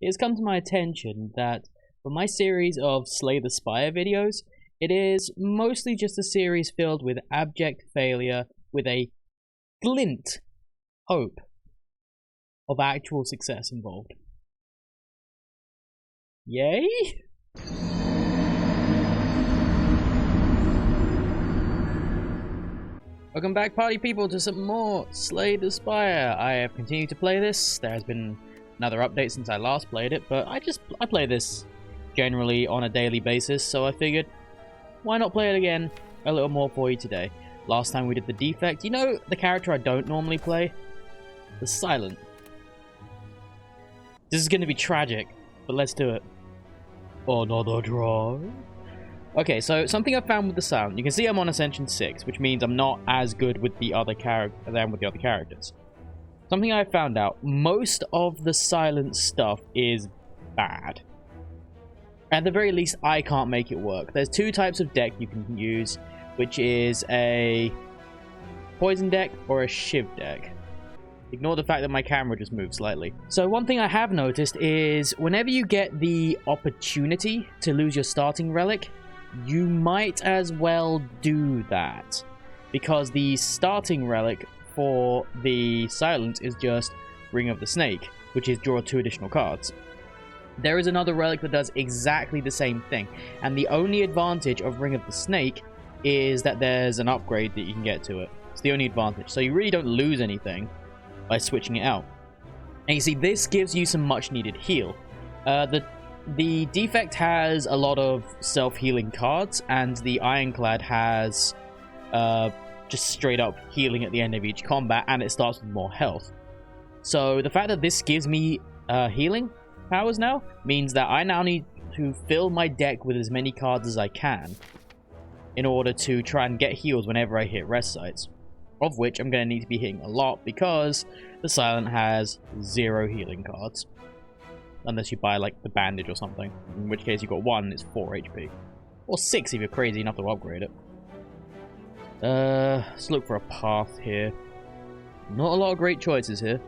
it has come to my attention that for my series of Slay the Spire videos, it is mostly just a series filled with abject failure with a glint hope of actual success involved. Yay? Welcome back, party people, to some more Slay the Spire. I have continued to play this. There has been another update since I last played it, but I play this generally on a daily basis, so I figured, why not play it again a little more for you today? Last time we did the defect. You know the character I don't normally play? The Silent. This is going to be tragic, but let's do it. Another drive. Okay, so something I found with the Silent. You can see I'm on Ascension 6, which means I'm not as good with the other characters. Something I found out, most of the Silent stuff is bad. At the very least, I can't make it work. There's two types of deck you can use, which is a poison deck or a shiv deck. Ignore the fact that my camera just moved slightly. So one thing I have noticed is whenever you get the opportunity to lose your starting relic, you might as well do that, because the starting relic for the Silent is just Ring of the Snake, which is draw 2 additional cards. There is another relic that does exactly the same thing, and the only advantage of Ring of the Snake is that there's an upgrade that you can get to it. It's the only advantage, so you really don't lose anything by switching it out. And you see, this gives you some much needed heal. The defect has a lot of self-healing cards, and the Ironclad has just straight up healing at the end of each combat, and it starts with more health. So the fact that this gives me healing powers now means that I now need to fill my deck with as many cards as I can in order to try and get heals whenever I hit rest sites, of which I'm going to need to be hitting a lot because the Silent has 0 healing cards. Unless you buy, like, the bandage or something. In which case, you've got 1 and it's 4 HP. Or 6 if you're crazy enough to upgrade it. Let's look for a path here. Not a lot of great choices here.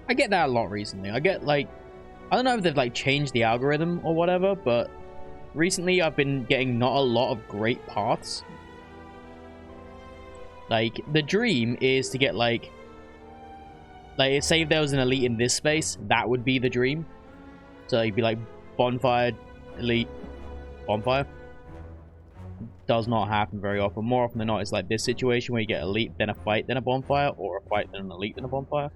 I get that a lot recently. I get, like... I don't know if they've, like, changed the algorithm or whatever, but... recently, I've been getting not a lot of great paths. Like, the dream is to get, like... say if there was an elite in this space, that would be the dream. So you'd be like, bonfire, elite, bonfire. Does not happen very often. More often than not, it's like this situation where you get elite, then a fight, then a bonfire, or a fight, then an elite, then a bonfire.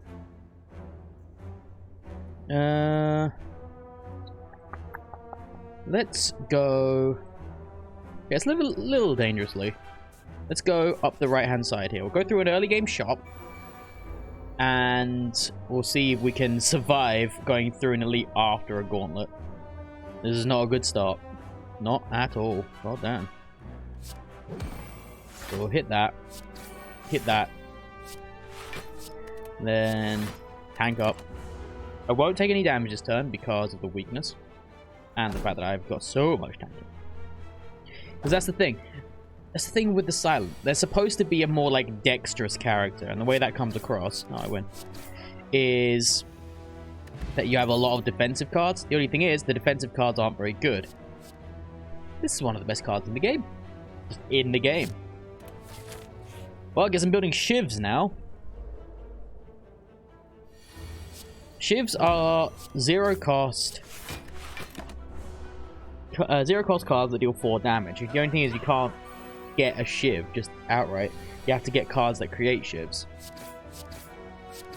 Let's go... okay, it's a little dangerously. Let's go up the right-hand side here. We'll go through an early game shop. And we'll see if we can survive going through an elite after a gauntlet. This is not a good start. Not at all. God damn. So we'll hit that. Hit that. Then tank up. I won't take any damage this turn because of the weakness. And the fact that I've got so much tank. Because that's the thing. That's the thing with the Silent. They're supposed to be a more, like, dexterous character. And the way that comes across... oh, I win. Is that you have a lot of defensive cards. The only thing is, the defensive cards aren't very good. This is one of the best cards in the game. Just in the game. Well, I guess I'm building shivs now. Shivs are 0 cost... 0 cost cards that deal 4 damage. The only thing is you can't get a shiv just outright. You have to get cards that create shivs.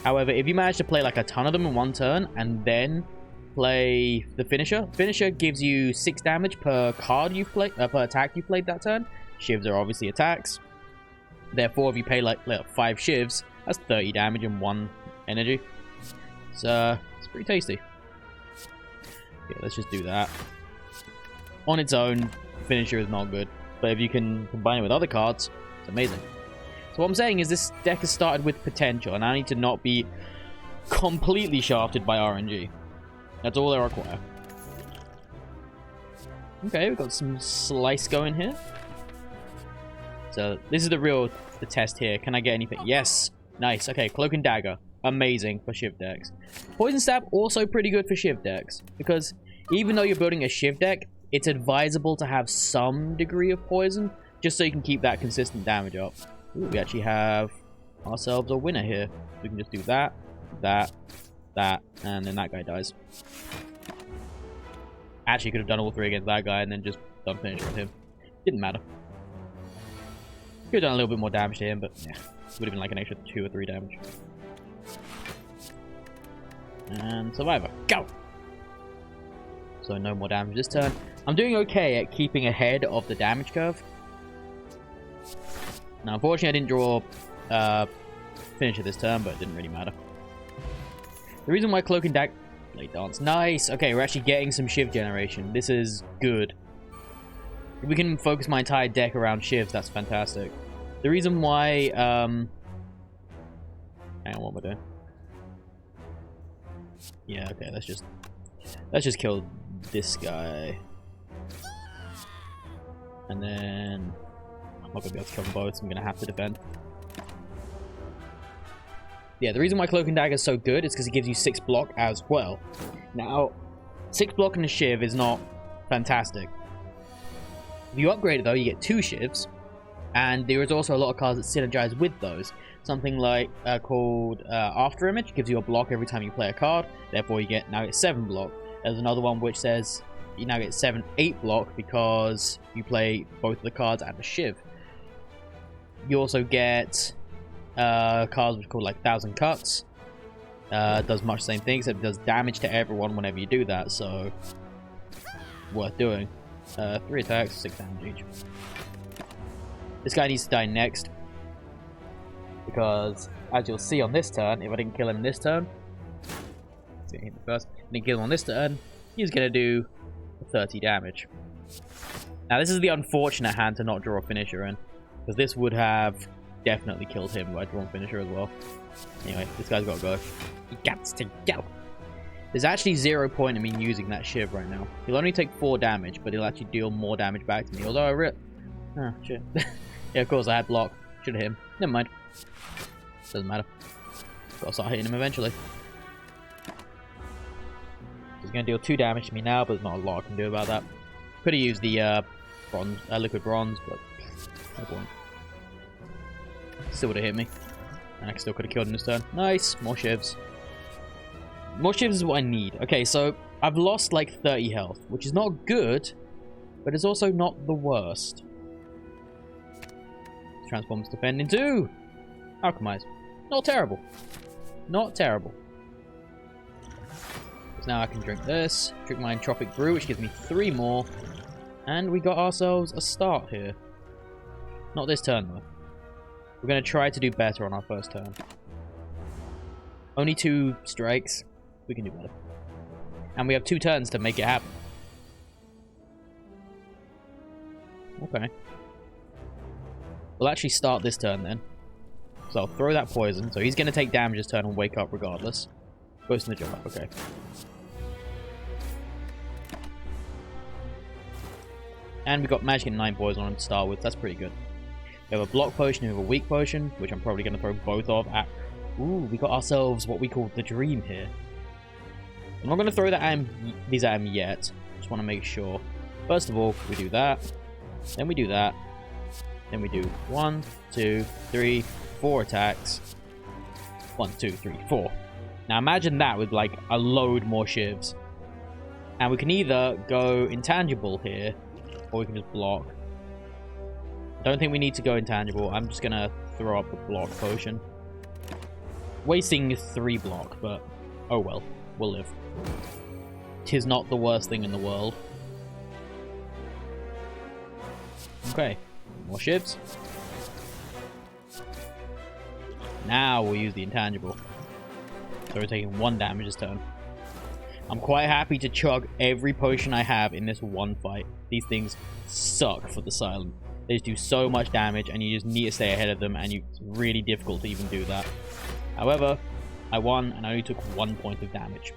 However, if you manage to play like a ton of them in one turn and then play the finisher gives you 6 damage per card you've played, per attack you played that turn. Shivs are obviously attacks. Therefore, if you pay like 5 shivs, that's 30 damage and 1 energy. So it's pretty tasty. Yeah, let's just do that. On its own, finisher is not good. But if you can combine it with other cards, it's amazing. So what I'm saying is this deck has started with potential, and I need to not be completely shafted by RNG. That's all I require. Okay, we've got some slice going here. So this is the test here. Can I get anything? Yes. Nice. Okay, Cloak and Dagger. amazing for Shiv decks. Poison Stab also pretty good for Shiv decks, because even though you're building a Shiv deck, it's advisable to have some degree of poison, just so you can keep that consistent damage up. Ooh, we actually have ourselves a winner here. We can just do that, that, that, and then that guy dies. Actually, could have done all three against that guy and then just done finish with him. Didn't matter. Could have done a little bit more damage to him, but yeah, would have been like an extra 2 or 3 damage. And Survivor, go! So no more damage this turn. I'm doing okay at keeping ahead of the damage curve. Now, unfortunately, I didn't draw finisher this turn, but it didn't really matter. The reason why Cloak and Dagger... Blade Dance. Nice! Okay, we're actually getting some Shiv generation. This is good. If we can focus my entire deck around Shivs, that's fantastic. The reason why... Hang on, what am I doing? Yeah, okay, let's just kill this guy. And then... I'm not going to be able to cover both, so I'm going to have to defend. Yeah, the reason why Cloak and Dagger is so good is because it gives you 6 block as well. Now, 6 block in a Shiv is not fantastic. If you upgrade it though, you get 2 Shivs. And there is also a lot of cards that synergize with those. Something like called After Image gives you a block every time you play a card. Therefore, you now get 7 block. There's another one which says you now get 8 block because you play both of the cards and the Shiv. You also get cards which are called like 1,000 Cuts. Does much the same thing, except it does damage to everyone whenever you do that, so worth doing. 3 attacks, 6 damage each. This guy needs to die next, because as you'll see on this turn, if I didn't kill him this turn, let's get him first. Didn't kill him on this turn, he's gonna do 30 damage. Now this is the unfortunate hand to not draw a finisher in, because this would have definitely killed him if I'd drawn finisher as well. Anyway, this guy's got to go. He got to go. There's actually 0 point in me using that Shiv right now. He'll only take 4 damage, but he'll actually deal more damage back to me. Although I rip. Oh, shit. Yeah, of course, I had block. Should have hit him. Never mind. Doesn't matter. Gotta start hitting him eventually. He's gonna deal 2 damage to me now, but there's not a lot I can do about that. Could have used the liquid bronze, but no point. Still would have hit me. And I still could have killed him this turn. Nice. More Shivs. More Shivs is what I need. Okay, so I've lost like 30 health, which is not good, but it's also not the worst. Transforms defend into Alchemize. Not terrible. Not terrible. So now I can drink this. Drink my Entropic Brew, which gives me 3 more. And we got ourselves a start here. Not this turn, though. We're going to try to do better on our first turn. Only 2 strikes. We can do better. And we have 2 turns to make it happen. Okay. We'll actually start this turn then. So I'll throw that poison. So he's going to take damage this turn and wake up regardless. Goes in the jar. Okay. And we got magic and 9 poison on him to start with. That's pretty good. We have a block potion, we have a weak potion, which I'm probably going to throw both of at... Ooh, we got ourselves what we call the dream here. I'm not going to throw these at him yet. Just want to make sure. First of all, we do that. Then we do that. Then we do 1, 2, 3, 4 attacks. 1, 2, 3, 4. Now imagine that with like a load more Shivs. And we can either go intangible here, or we can just block. I don't think we need to go intangible. I'm just going to throw up the block potion. Wasting 3 block, but oh well. We'll live. 'Tis not the worst thing in the world. Okay. More Shivs. Now we'll use the intangible. So we're taking 1 damage this turn. I'm quite happy to chug every potion I have in this one fight. These things suck for the silent. They just do so much damage, and you just need to stay ahead of them, and it's really difficult to even do that. However, I won, and I only took 1 point of damage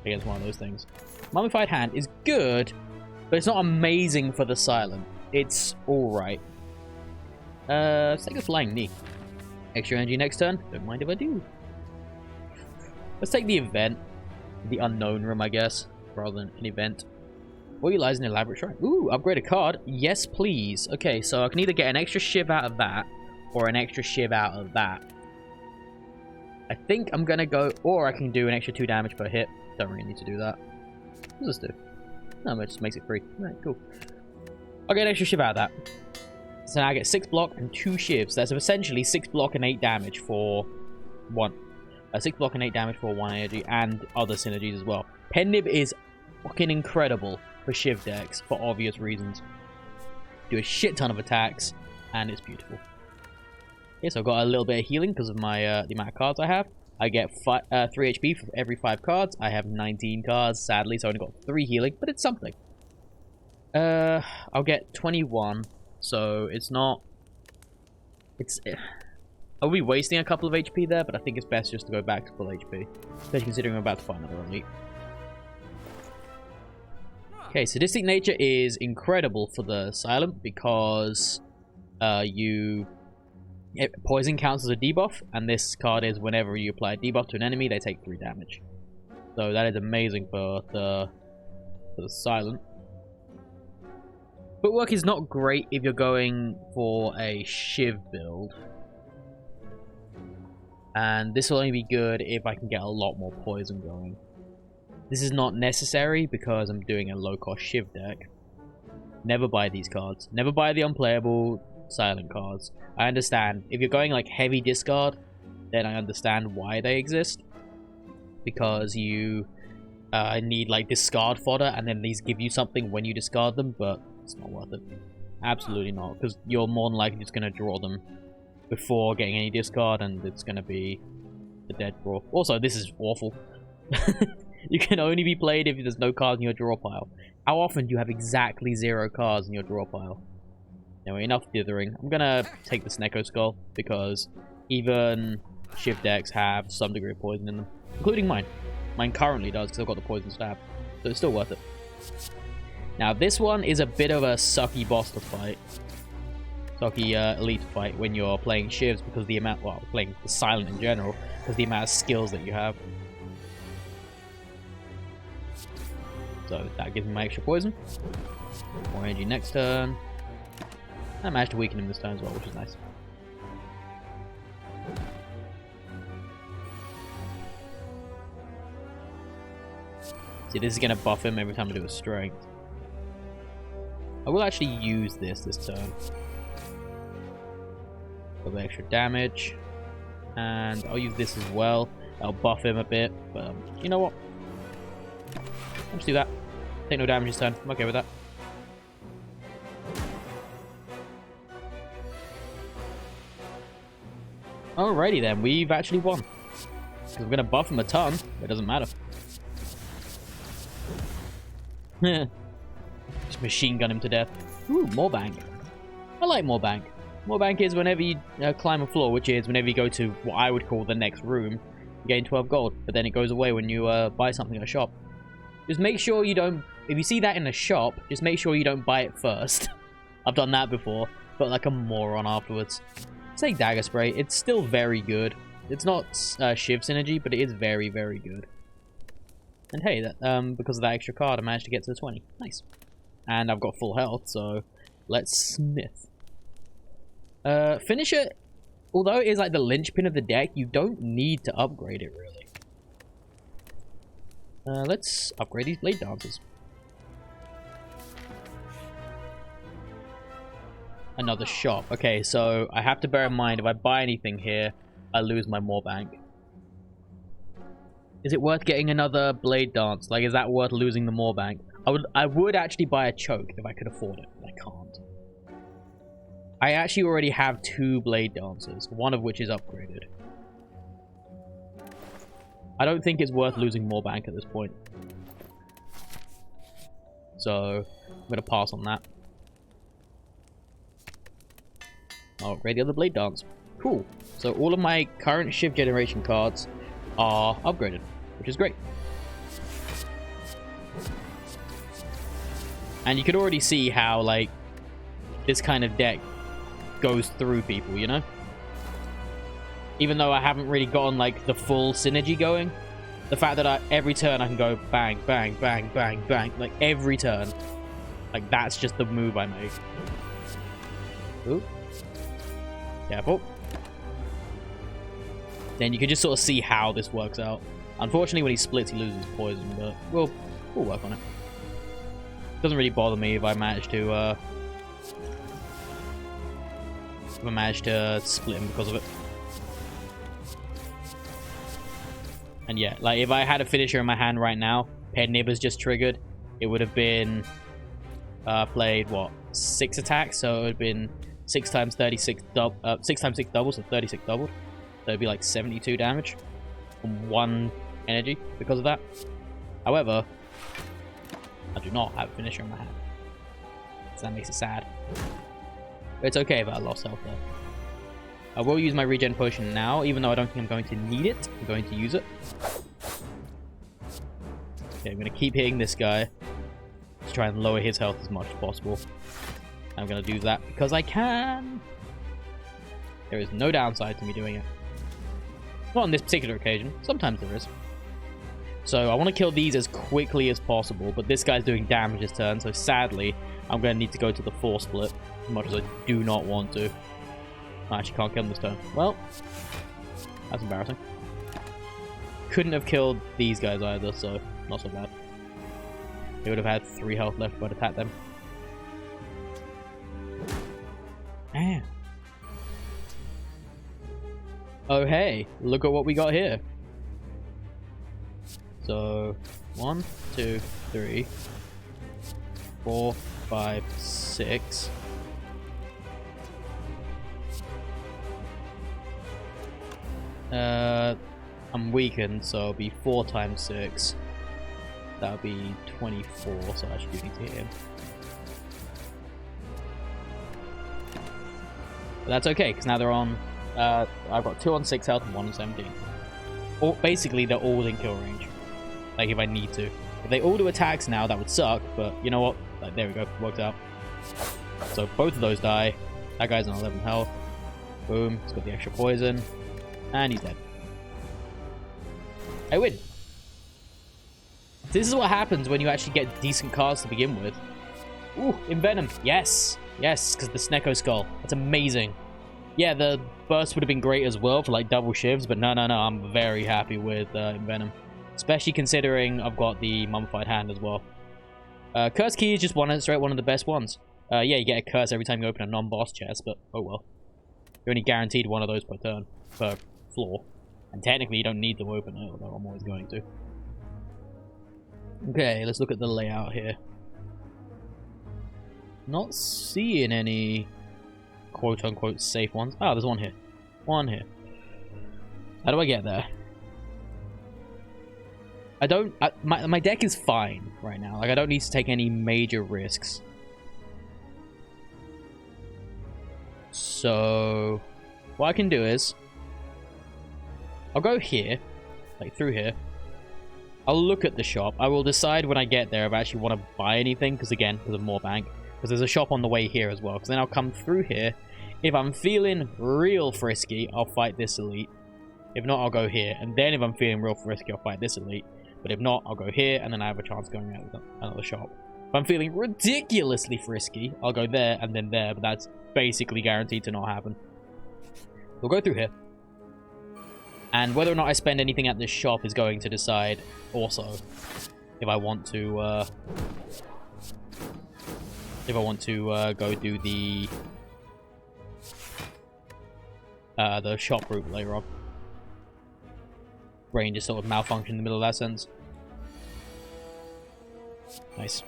against one of those things. Mummified Hand is good, but it's not amazing for the silent. It's alright. Let's take a Flying Knee. Extra energy next turn. Don't mind if I do. Let's take the event. The unknown room, I guess, rather than an event. Where lies an elaborate shrine. Ooh, upgrade a card. Yes, please. Okay, so I can either get an extra shiv out of that, or an extra shiv out of that. I think I'm gonna go, or I can do an extra 2 damage per hit. Don't really need to do that. What does this do? No, it just makes it free. Alright, cool. I'll get an extra shiv out of that. So now I get 6 block and 2 shivs. That's essentially 6 block and 8 damage for 1. 6 block and 8 damage for 1 energy, and other synergies as well. Pendib is fucking incredible for shiv decks, for obvious reasons. Do a shit ton of attacks, and it's beautiful. Yeah, so I've got a little bit of healing because of my the amount of cards I have. I get 3 HP for every 5 cards. I have 19 cards, sadly, so I only got 3 healing, but it's something. I'll get 21, so it's not... I'll be wasting a couple of HP there, but I think it's best just to go back to full HP. Especially considering I'm about to fight another elite. Okay, Sadistic Nature is incredible for the Silent because poison counts as a debuff, and this card is whenever you apply a debuff to an enemy, they take 3 damage. So that is amazing for the Silent. Footwork is not great if you're going for a Shiv build. And this will only be good if I can get a lot more poison going. This is not necessary because I'm doing a low-cost Shiv deck. Never buy these cards. Never buy the unplayable Silent cards. I understand. If you're going like heavy discard, then I understand why they exist. Because you need like discard fodder, and then these give you something when you discard them, but it's not worth it. Absolutely not, because you're more than likely just going to draw them before getting any discard, and it's going to be a dead draw. Also, this is awful. You can only be played if there's no cards in your draw pile. How often do you have exactly 0 cards in your draw pile? Anyway, enough dithering. I'm going to take the Snecko Skull, because even Shiv decks have some degree of poison in them. Including mine. Mine currently does, because I've got the Poison Stab. So it's still worth it. Now, this one is a bit of a sucky boss to fight. Sucky elite fight when you're playing Shivs, because the amount... Well, playing the Silent in general, because the amount of skills that you have. So that gives me my extra poison. More energy next turn. I managed to weaken him this turn as well, which is nice. See, this is going to buff him every time I do a strength. I will actually use this turn. For the extra damage. And I'll use this as well. I'll buff him a bit, but you know what? I'll just do that. Take no damage this turn. I'm okay with that. Alrighty then, we've actually won. Because we're going to buff him a ton, but it doesn't matter. Just machine gun him to death. Ooh, more bank. I like more bank. More bank is whenever you climb a floor, which is whenever you go to what I would call the next room, you gain 12 gold, but then it goes away when you buy something at a shop. Just make sure you don't... If you see that in a shop, just make sure you don't buy it first. I've done that before, but like a moron afterwards. Say Dagger Spray. It's still very good. It's not Shiv synergy, but it is very, very good. And hey, that, because of that extra card, I managed to get to the 20. Nice. And I've got full health, so let's smith. Finisher, although it is like the linchpin of the deck, you don't need to upgrade it, really. Let's upgrade these Blade Dancers. Another shop. Okay, so I have to bear in mind, if I buy anything here, I lose my more bank. Is it worth getting another Blade Dance? Like, is that worth losing the more bank? I would actually buy a choke if I could afford it, but I can't. I actually already have 2 Blade Dancers, one of which is upgraded. I don't think it's worth losing more bank at this point. So, I'm going to pass on that. I'll upgrade the other Blade Dance. Cool. So all of my current Shiv generation cards are upgraded, which is great. And you can already see how, like, this kind of deck goes through people, you know? Even though I haven't really gotten, like, the full synergy going, The fact that every turn I can go bang, bang, bang, bang, bang. Like, every turn. Like, that's just the move I make. Ooh. Careful. Then you can just sort of see how this works out. Unfortunately, when he splits, he loses poison, but we'll work on it. Doesn't really bother me if I manage to split him because of it. And yeah, like if I had a finisher in my hand right now, Paired Neighbors just triggered, it would have been played what, 6 attacks, so it would have been 6 times 36 6 times 6 doubles, so 36 doubled. So it'd be like 72 damage from 1 energy because of that. However, I do not have a finisher in my hand, so that makes it sad. But it's okay if I lost health there. I will use my regen potion now, even though I don't think I'm going to need it. I'm going to use it. Okay, I'm going to keep hitting this guy to try and lower his health as much as possible. I'm going to do that because I can. There is no downside to me doing it. Not on this particular occasion. Sometimes there is. So I want to kill these as quickly as possible, but this guy's doing damage this turn, so sadly, I'm going to need to go to the 4 split, as much as I do not want to. I actually can't kill him this turn. Well, that's embarrassing. Couldn't have killed these guys either, so not so bad. They would have had 3 health left if I'd attacked them. Man. Oh hey, look at what we got here. So 1, 2, 3, 4, 5, 6. I'm weakened, so it'll be 4 times 6. That'll be 24, so I actually do need to hit him. But that's okay, because now they're on... I've got 2 on 6 health and 1 on 17. Or, basically, they're all in kill range. Like, if I need to. If they all do attacks now, that would suck, but you know what? Like, there we go, worked out. So both of those die. That guy's on 11 health. Boom, he's got the extra poison. And he's dead. I win. This is what happens when you actually get decent cards to begin with. Ooh, Envenom. Yes. Yes, because the Snecko Skull. That's amazing. Yeah, the burst would have been great as well for like double shivs, but no. I'm very happy with Envenom. Especially considering I've got the Mummified Hand as well. Curse Key is just one of the best ones. Yeah, you get a curse every time you open a non-boss chest, but oh well. You're only guaranteed one of those per turn, per floor. And technically you don't need to open it, although I'm always going to. Okay, let's look at the layout here. Not seeing any quote-unquote safe ones. Oh, there's one here. One here. How do I get there? My deck is fine right now. Like, I don't need to take any major risks. So, what I can do is... I'll go here. Like, through here. I'll look at the shop. I will decide when I get there if I actually want to buy anything. Because, again, because of more bank. Because there's a shop on the way here as well. Because then I'll come through here. If I'm feeling real frisky, I'll fight this elite. If not, I'll go here. And then if I'm feeling real frisky, I'll fight this elite. But if not, I'll go here, and then I have a chance of going out with another shop. If I'm feeling ridiculously frisky, I'll go there and then there, but that's basically guaranteed to not happen. We'll go through here. And whether or not I spend anything at this shop is going to decide also if I want to go do the shop route later on. Brain just sort of malfunctioned in the middle of that sentence. Nice.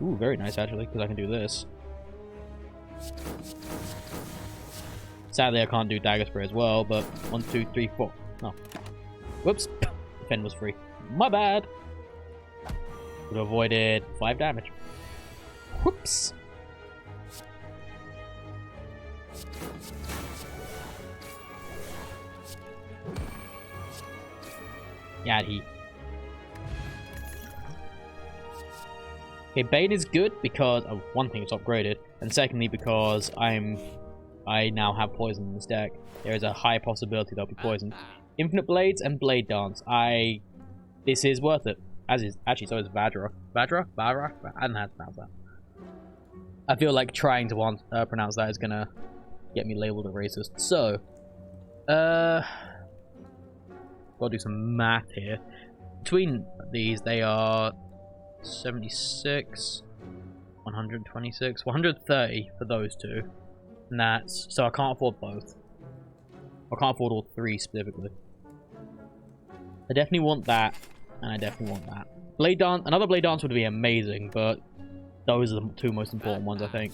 Ooh, very nice actually, because I can do this. Sadly, I can't do Dagger Spray as well, but 1, 2, 3, 4. Oh. Whoops. Defend was free. My bad. Would have avoided 5 damage. Whoops. Yeah, Okay, Bane is good because of one thing, it's upgraded, and secondly because I now have poison in this deck. There is a high possibility they'll be poisoned. Infinite Blades and Blade Dance. This is worth it. As is actually so is Vadra. Vadra? Vara? I don't know how to pronounce that. I feel like trying to pronounce that is gonna get me labeled a racist. So, gotta do some math here. Between these, they are 76, 126, 130 for those two. And that's so I can't afford both. I can't afford all three specifically. I definitely want that, and I definitely want that. Blade Dance, another Blade Dance would be amazing, but those are the two most important ones, I think.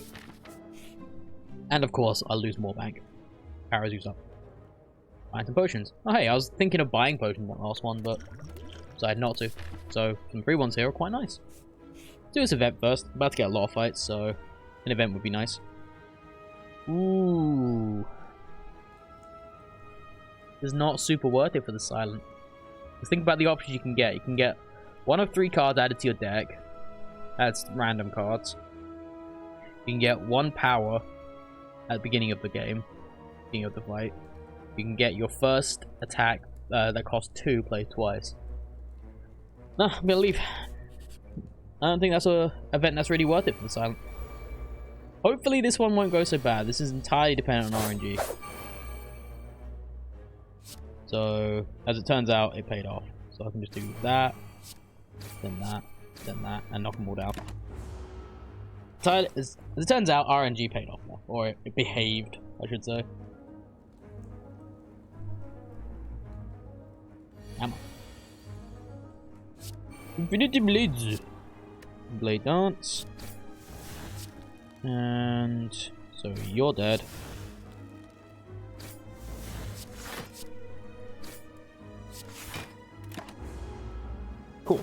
And of course, I'll lose more bank. Arrows used up. Buying some potions. Oh hey, I was thinking of buying potions that last one, but decided not to. So some free ones here are quite nice. Let's do this event first. I'm about to get a lot of fights, so an event would be nice. Ooh. It's not super worth it for the silent. Just think about the options you can get. You can get one of 3 cards added to your deck. That's random cards. You can get 1 power at the beginning of the game, beginning of the fight. You can get your first attack that costs 2, played twice. No, I'm gonna leave. I don't think that's a event that's really worth it for the silent. Hopefully this one won't go so bad. This is entirely dependent on RNG. So, as it turns out, it paid off. So I can just do that, then that, then that, and knock them all down. As it turns out, RNG paid off more. Or it behaved, I should say. Ammo. Infinity Blades. Blade Dance. And so you're dead. Cool.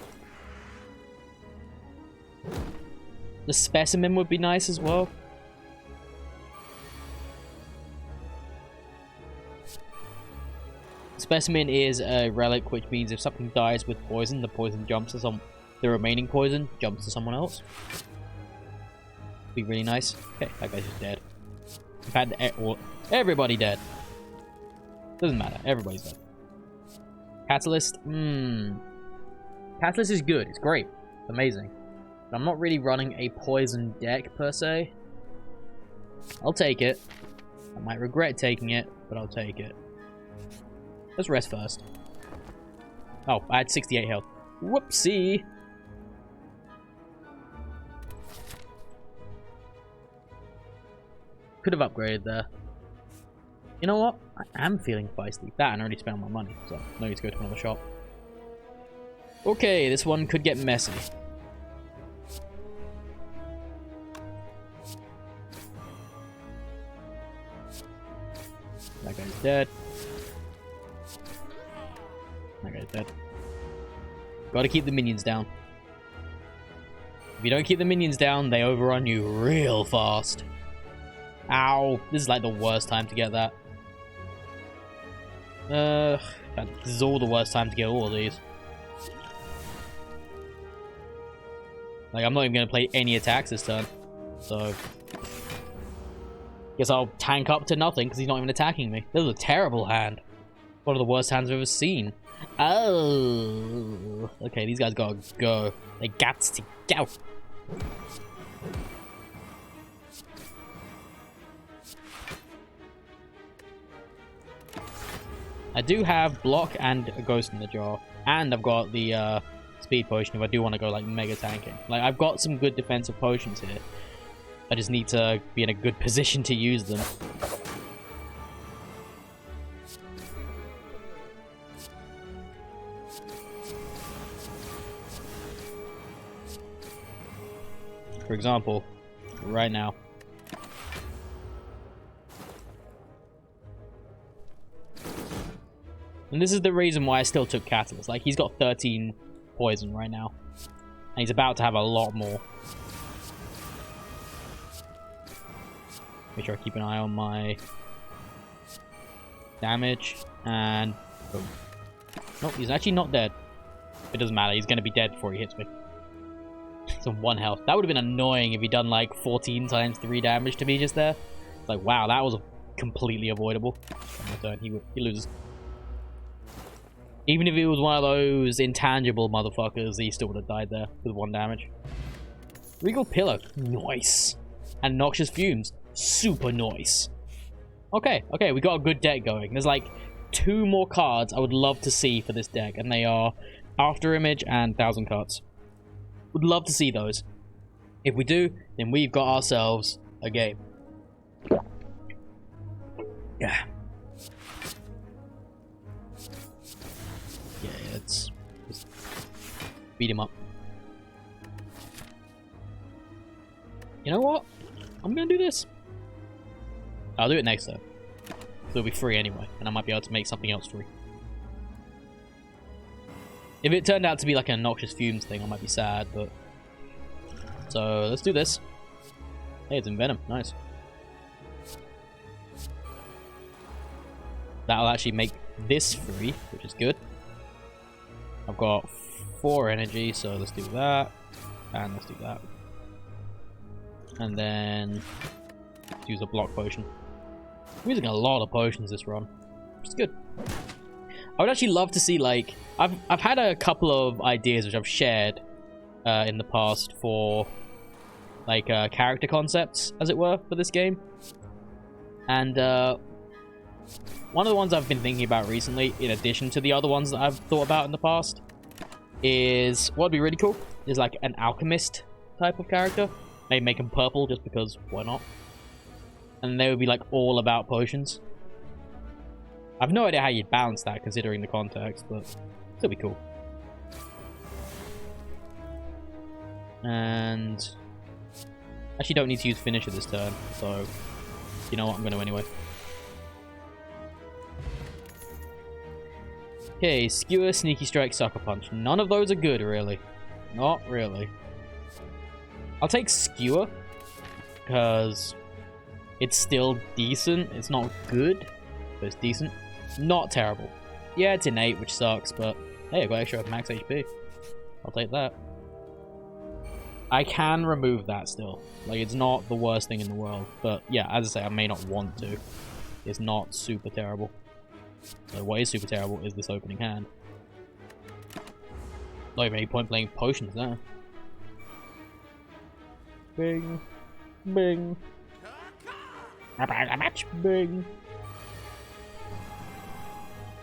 The specimen would be nice as well. Specimen is a relic, which means if something dies with poison, the poison jumps to the remaining poison jumps to someone else. Be really nice. Okay, that guy's just dead. I've had everybody dead. Doesn't matter. Everybody's dead. Catalyst. Catalyst is good. It's great. It's amazing. But I'm not really running a poison deck per se. I'll take it. I might regret taking it, but I'll take it. Let's rest first. Oh, I had 68 health. Whoopsie. Could have upgraded there. You know what? I am feeling feisty. That and I already spent all my money, so no need to go to another shop. Okay, this one could get messy. That guy's dead. That guy's dead. Gotta keep the minions down. If you don't keep the minions down, they overrun you real fast. Ow. This is like the worst time to get that. This is all the worst time to get all of these. Like, I'm not even going to play any attacks this turn. So, guess I'll tank up to nothing because he's not even attacking me. This is a terrible hand. One of the worst hands I've ever seen. Oh. Okay, these guys gotta go. They got to go. I do have block and a ghost in the jar. And I've got the speed potion if I do want to go like mega tanking. Like, I've got some good defensive potions here. I just need to be in a good position to use them. For example, right now. And this is the reason why I still took Catalyst. Like, he's got 13 poison right now. And he's about to have a lot more. Make sure I keep an eye on my damage. And boom. Nope, he's actually not dead. It doesn't matter. He's going to be dead before he hits me. It's on 1 health. That would have been annoying if he'd done like 14 times 3 damage to me just there. It's like, wow, that was completely avoidable. On my turn, he loses. Even if it was one of those intangible motherfuckers, he still would have died there with 1 damage. Regal Pillow. Nice. And Noxious Fumes. Super nice. Okay, we got a good deck going. There's like 2 more cards I would love to see for this deck, and they are After Image and 1000 Cuts. Would love to see those. If we do, then we've got ourselves a game. Yeah. Yeah, let's just beat him up. You know what? I'm gonna do this. I'll do it next time. It'll be free anyway, and I might be able to make something else free. If it turned out to be like a Noxious Fumes thing, I might be sad, but... So, let's do this. Hey, it's in Venom. Nice. That'll actually make this free, which is good. I've got 4 energy, so let's do that. And let's do that. And then... let's use a block potion. I'm using a lot of potions this run, which is good. I would actually love to see, like... I've had a couple of ideas which I've shared in the past for, like, character concepts, as it were, for this game. And one of the ones I've been thinking about recently, in addition to the other ones that I've thought about in the past, is... what would be really cool is, like, an alchemist type of character. Maybe make him purple, just because, why not? And they would be, like, all about potions. I've no idea how you'd balance that, considering the context, but it'll be cool. And... actually don't need to use Finisher this turn, so... you know what, I'm going to anyway. Okay, Skewer, Sneaky Strike, Sucker Punch. None of those are good, really. Not really. I'll take Skewer, because it's still decent. It's not good, but it's decent. Not terrible. Yeah, it's innate, which sucks, but hey, I got extra max HP. I'll take that. I can remove that still. Like, it's not the worst thing in the world, but yeah, as I say, I may not want to. It's not super terrible. So what is super terrible is this opening hand. Not even any point playing potions there. Bing. Bing. Bing.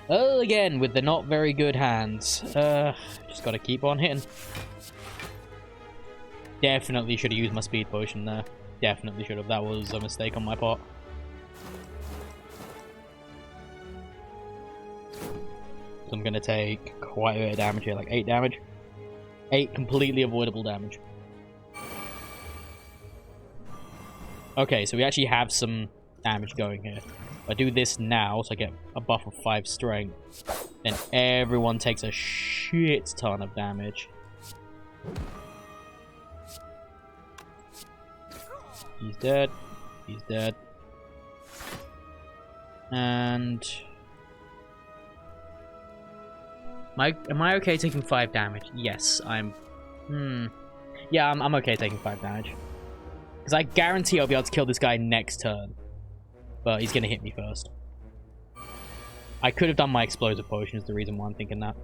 Oh, again, with the not very good hands. Just gotta keep on hitting. Definitely should have used my speed potion there. Definitely should have. That was a mistake on my part. So I'm gonna take quite a bit of damage here, like 8 damage. 8 completely avoidable damage. Okay, so we actually have some damage going here. If I do this now, so I get a buff of 5 strength, then everyone takes a shit ton of damage. He's dead. He's dead. And... Am I okay taking 5 damage? Yes, I'm... Yeah, I'm okay taking 5 damage. Because I guarantee I'll be able to kill this guy next turn. But he's going to hit me first. I could have done my explosive potion is the reason why I'm thinking that.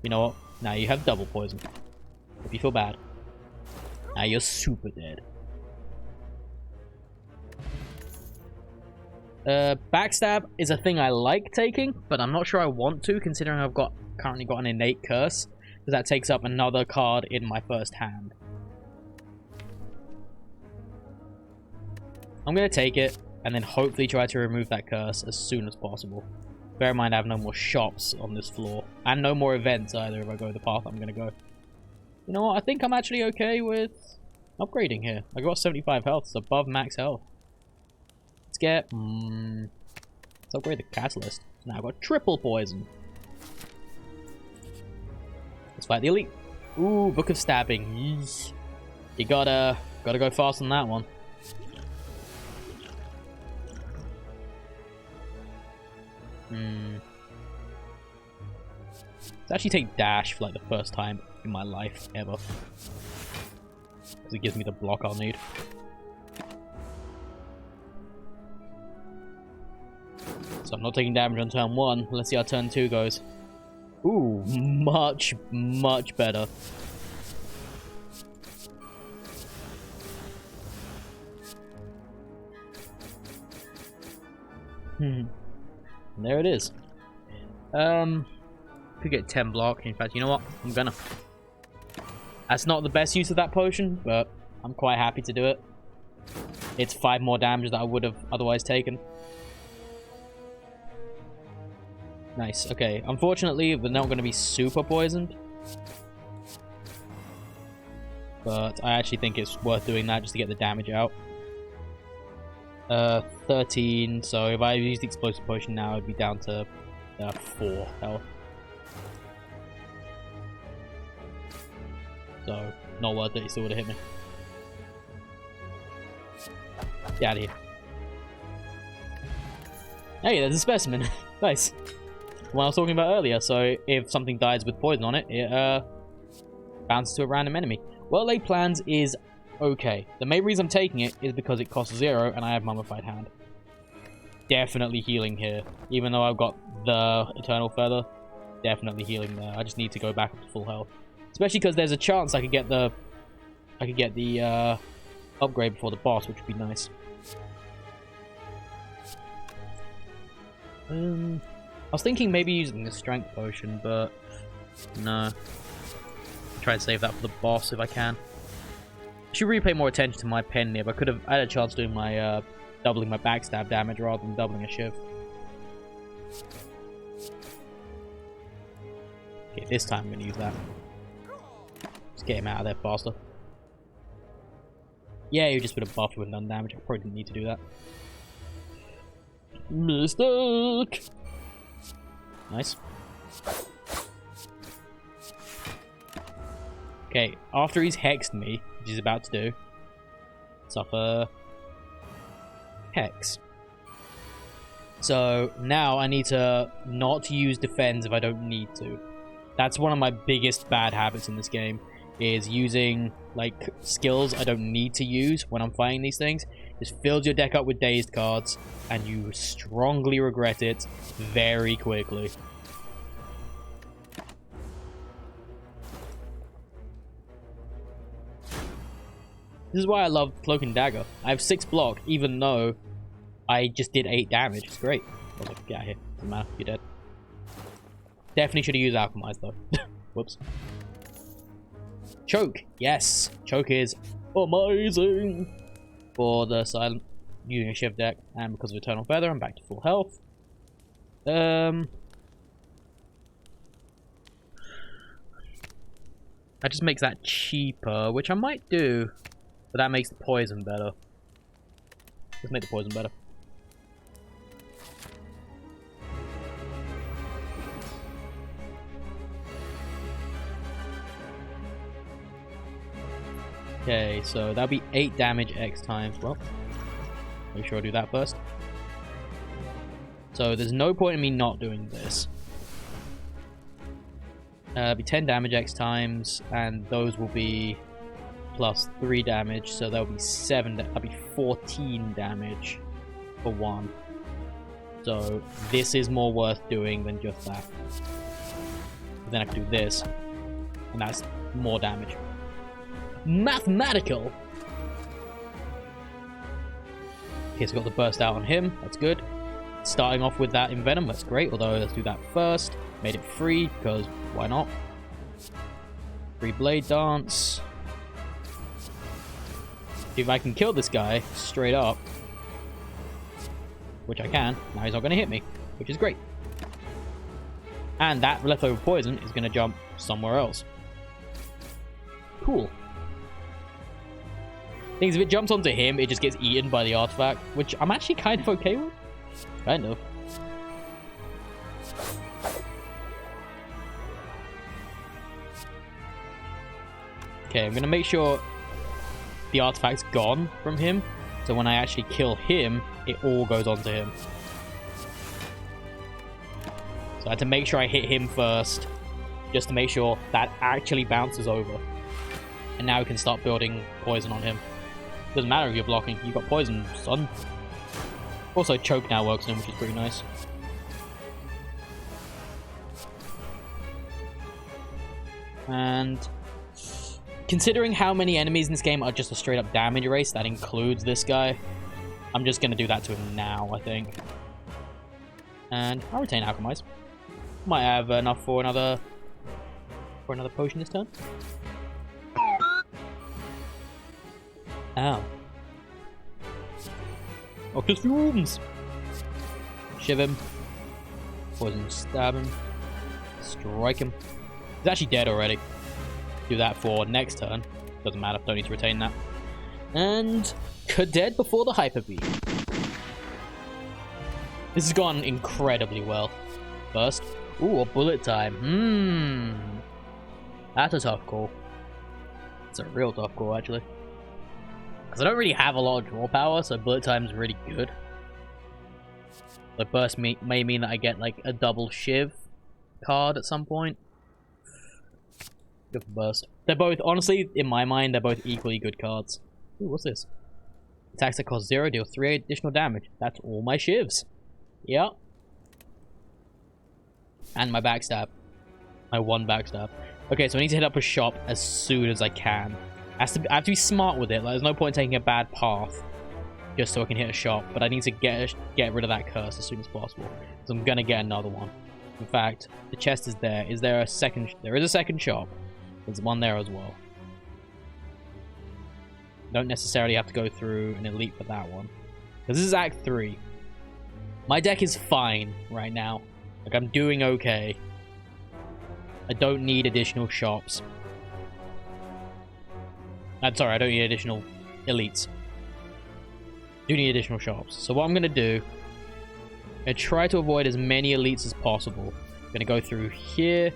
You know what? Now you have double poison. If you feel bad. Now you're super dead. Backstab is a thing I like taking, but I'm not sure I want to, considering I've currently got an innate curse. Because that takes up another card in my first hand. I'm going to take it, and then hopefully try to remove that curse as soon as possible. Bear in mind I have no more shops on this floor. And no more events either if I go the path I'm going to go. You know what? I think I'm actually okay with upgrading here. I got 75 health. It's above max health. Let's get... let's upgrade the catalyst. Now I've got triple poison. Let's fight the elite. Ooh, Book of Stabbing. Yeesh. You gotta go fast on that one. Let's actually take dash for like the first time in my life ever. Because it gives me the block I'll need. So I'm not taking damage on turn 1. Let's see how turn 2 goes. Ooh, much, much better. There it is. Could get 10 block. In fact, you know what? I'm gonna. That's not the best use of that potion, but I'm quite happy to do it. It's 5 more damage that I would have otherwise taken. Nice. Okay. Unfortunately, they're not going to be super poisoned. But I actually think it's worth doing that just to get the damage out. 13. So if I use the explosive potion now, I'd be down to 4 health. So, not worth it. He still would have hit me. Get out of here. Hey, there's a specimen. Nice. What I was talking about earlier. So, if something dies with poison on it, it bounces to a random enemy. Well Laid Plans is okay. The main reason I'm taking it is because it costs 0 and I have Mummified Hand. Definitely healing here. Even though I've got the Eternal Feather, definitely healing there. I just need to go back up to full health. Especially because there's a chance I could get the upgrade before the boss, which would be nice. I was thinking maybe using the strength potion, but no. Try and save that for the boss if I can. I should really pay more attention to my pen nib. I had a chance doing my doubling my backstab damage rather than doubling a shiv. Okay, this time I'm gonna use that. Just get him out of there faster. Yeah, you just would have buffed with none damage. I probably didn't need to do that. Mistake! Nice. Okay, after he's hexed me, which he's about to do, suffer hex. So now I need to not use defense if I don't need to. That's one of my biggest bad habits in this game, is using like skills I don't need to use when I'm fighting these things. Just fills your deck up with dazed cards and you strongly regret it very quickly. This is why I love Cloak and Dagger. I have 6 block, even though I just did 8 damage. It's great. I was like, get out of here. Doesn't matter. You're dead. Definitely should have used Alchemize, though. Whoops. Choke. Yes. Choke is amazing. For the silent, using a shiv deck, and because of Eternal Feather, I'm back to full health. That just makes that cheaper, which I might do. But that makes the poison better. Let's make the poison better. Okay, so that'll be 8 damage X times. Well, make sure I do that first. So there's no point in me not doing this. It'll be 10 damage X times, and those will be plus 3 damage, so that'll be 7. That'll be 14 damage for 1. So this is more worth doing than just that. But then I can do this, and that's more damage. Mathematical. Okay, so got the burst out on him. That's good. Starting off with that Envenom. That's great. Although let's do that first. Made it free because why not? Free Blade Dance. If I can kill this guy straight up, which I can, now he's not going to hit me, which is great. And that leftover poison is going to jump somewhere else. Cool. Things if it jumps onto him, it just gets eaten by the artifact, which I'm actually kind of okay with. Kind of. Okay, I'm gonna make sure the artifact's gone from him, so when I actually kill him, it all goes onto him. So I had to make sure I hit him first, just to make sure that actually bounces over. And now we can start building poison on him. Doesn't matter if you're blocking, you've got poison, son. Also, Choke now works on him, which is pretty nice. And considering how many enemies in this game are just a straight up damage race, that includes this guy, I'm just going to do that to him now, I think. And I'll retain Alchemize. Might have enough for another potion this turn. Ow. Octus Fumes! Shiv him. Poison stab him. Strike him. He's actually dead already. Do that for next turn. Doesn't matter, don't need to retain that. And Cadet before the Hyper Beam. This has gone incredibly well. First. Ooh, a bullet time. That's a tough call. It's a real tough call, actually. Because I don't really have a lot of draw power, so bullet time is really good. The burst may mean that I get like a double Shiv card at some point. Good for burst. They're both, honestly, in my mind, they're both equally good cards. Ooh, what's this? Attacks that cost 0 deal 3 additional damage. That's all my Shivs. Yep. And my backstab. My one backstab. Okay, so I need to hit up a shop as soon as I can. I have to be smart with it. Like, there's no point in taking a bad path just so I can hit a shop. But I need to get rid of that curse as soon as possible. So I'm gonna get another one. In fact, the chest is there. Is there a second? There is a second shop. There's one there as well. Don't necessarily have to go through an elite for that one. Because this is Act 3. My deck is fine right now. Like, I'm doing okay. I don't need additional shops. I'm sorry, I don't need additional elites. Do need additional shops. So what I'm going to do, I'm going to try to avoid as many elites as possible. I'm going to go through here,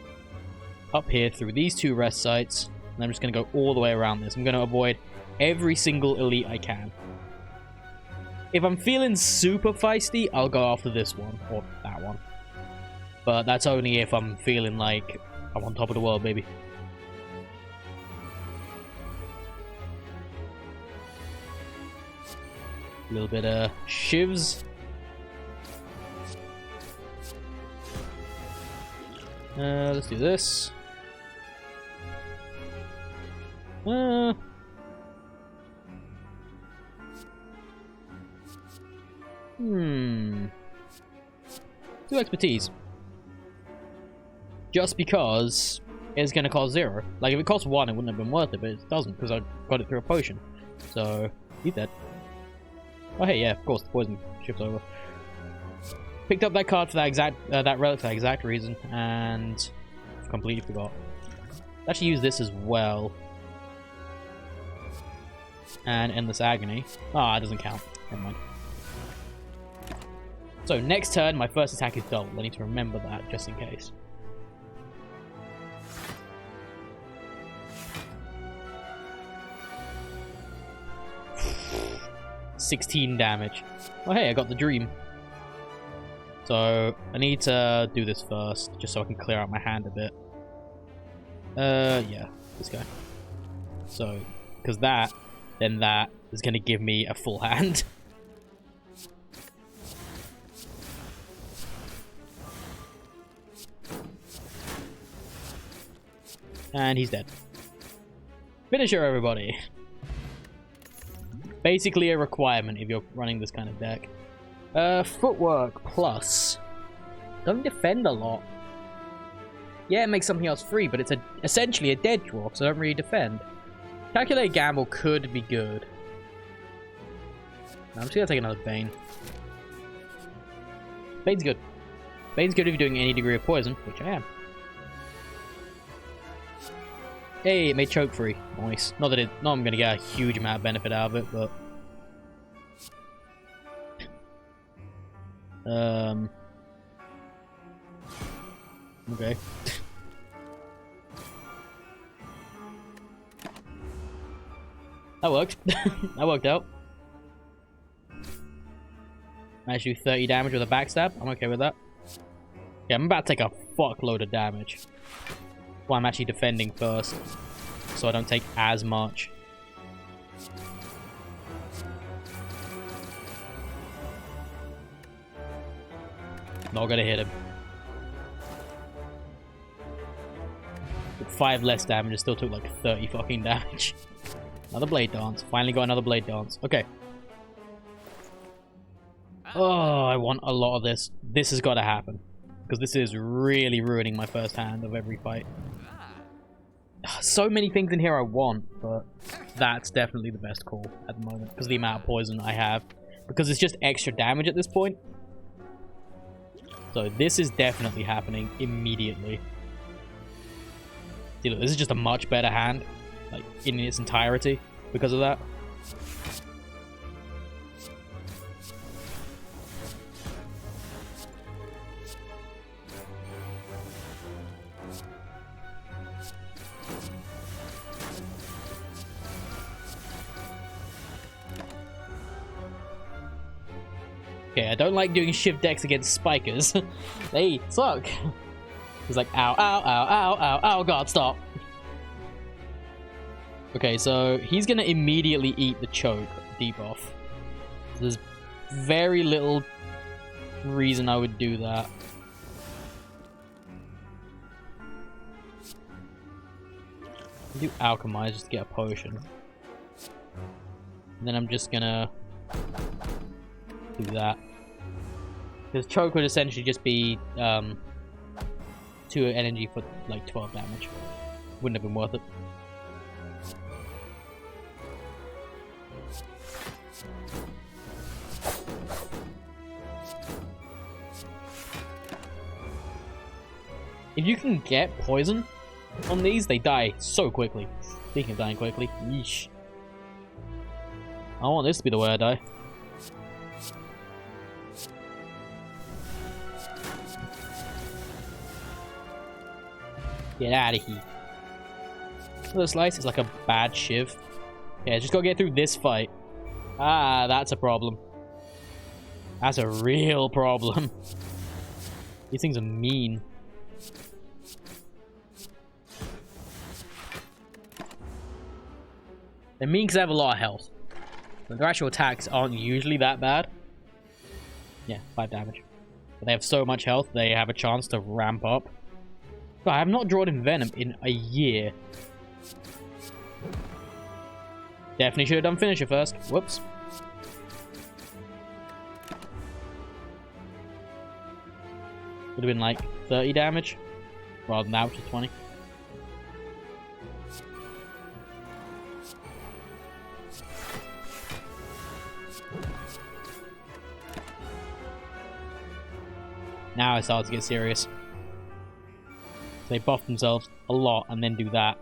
up here, through these two rest sites, and I'm just going to go all the way around this. I'm going to avoid every single elite I can. If I'm feeling super feisty, I'll go after this one, or that one. But that's only if I'm feeling like I'm on top of the world, baby. A little bit of Shivs. Let's do this. Two expertise. Just because it's going to cost 0. Like, if it cost 1, it wouldn't have been worth it, but it doesn't, because I got it through a potion. So, he's dead. Oh, hey, yeah, of course, the poison shifts over. Picked up that card for that exact, that relic for that exact reason, and completely forgot. Actually use this as well. And Endless Agony. Ah, it doesn't count. Never mind. So, next turn, my first attack is doubled. I need to remember that, just in case. $16 damage. Oh, hey, I got the dream. So, I need to do this first, just so I can clear out my hand a bit. Yeah, this guy. So, because that, then that is going to give me a full hand. And he's dead. Finisher, everybody. Basically a requirement if you're running this kind of deck. Footwork plus. Don't defend a lot. Yeah, it makes something else free, but it's essentially a dead draw, so I don't really defend. Calculated Gamble could be good. No, I'm just gonna take another Bane. Bane's good. Bane's good if you're doing any degree of poison, which I am. Hey, it made choke free. Nice. Not I'm gonna get a huge amount of benefit out of it, but okay. That worked. That worked out. Managed to do 30 damage with a backstab. I'm okay with that. Yeah, I'm about to take a fuckload of damage. Well, I'm actually defending first, so I don't take as much. Not gonna hit him. Took 5 less damage, it still took like 30 fucking damage. Another blade dance. Finally got another blade dance. Okay. Oh, I want a lot of this. This has got to happen. Because this is really ruining my first hand of every fight. So many things in here I want, but that's definitely the best call at the moment. Because of the amount of poison I have. Because it's just extra damage at this point. So this is definitely happening immediately. See, look, this is just a much better hand. Like, in its entirety. Because of that. Okay, I don't like doing shift decks against spikers. They suck. He's like, ow, ow, ow, ow, ow, ow, god, stop. Okay, so he's gonna immediately eat the choke debuff. There's very little reason I would do that. I'll do alchemize just to get a potion. And then I'm just gonna do that. Because choke would essentially just be 2 energy for like 12 damage. Wouldn't have been worth it. If you can get poison on these, they die so quickly. Speaking of dying quickly, yeesh. I want this to be the way I die. Get out of here. The slice is like a bad shiv. Yeah, just gotta get through this fight. Ah, that's a problem. That's a real problem. These things are mean. They're mean because they have a lot of health. But their actual attacks aren't usually that bad. Yeah, 5 damage. But they have so much health, they have a chance to ramp up. But I have not drawn in Venom in a year. Definitely should have done Finisher first. Whoops. Would have been like 30 damage. Rather than that, which is 20. Now I start to get serious. They buff themselves a lot and then do that.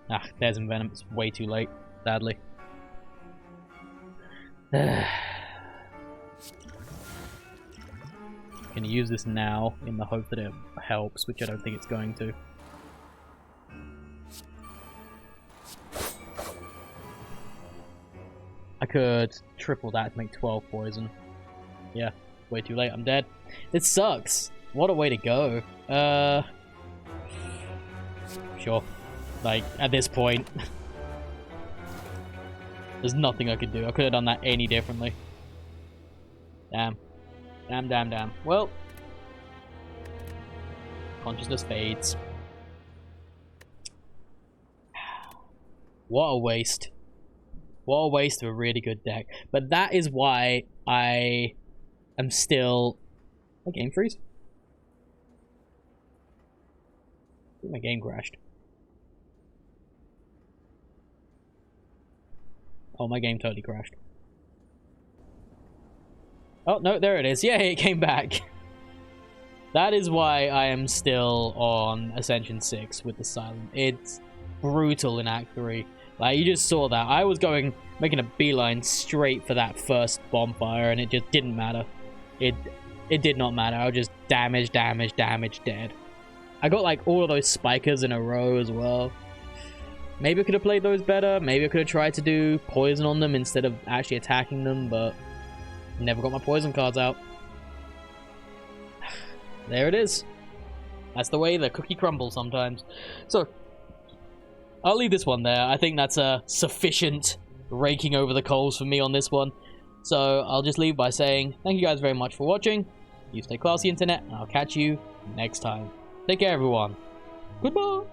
Ah, there's Envenom. It's way too late, sadly. Gonna use this now in the hope that it helps, which I don't think it's going to. I could triple that to make 12 poison. Yeah, way too late. I'm dead. It sucks. What a way to go. Sure. Like, at this point, there's nothing I could do. I could have done that any differently. Damn. Damn, damn, damn. Well, consciousness fades. What a waste. What a waste of a really good deck. But that is why I am still... My game freeze? I think my game crashed. Oh, my game totally crashed. Oh, no, there it is. Yay, it came back. That is why I am still on Ascension 6 with the Silent. It's brutal in Act 3. Like, you just saw that. I was making a beeline straight for that first bonfire, and it just didn't matter. It did not matter. I was just damage, damage, damage, dead. I got, like, all of those spikers in a row as well. Maybe I could have played those better. Maybe I could have tried to do poison on them instead of actually attacking them, but never got my poison cards out. There it is. That's the way the cookie crumbles sometimes. So, I'll leave this one there. I think that's a sufficient raking over the coals for me on this one. So, I'll just leave by saying thank you guys very much for watching. You stay classy, internet, and I'll catch you next time. Take care, everyone. Goodbye.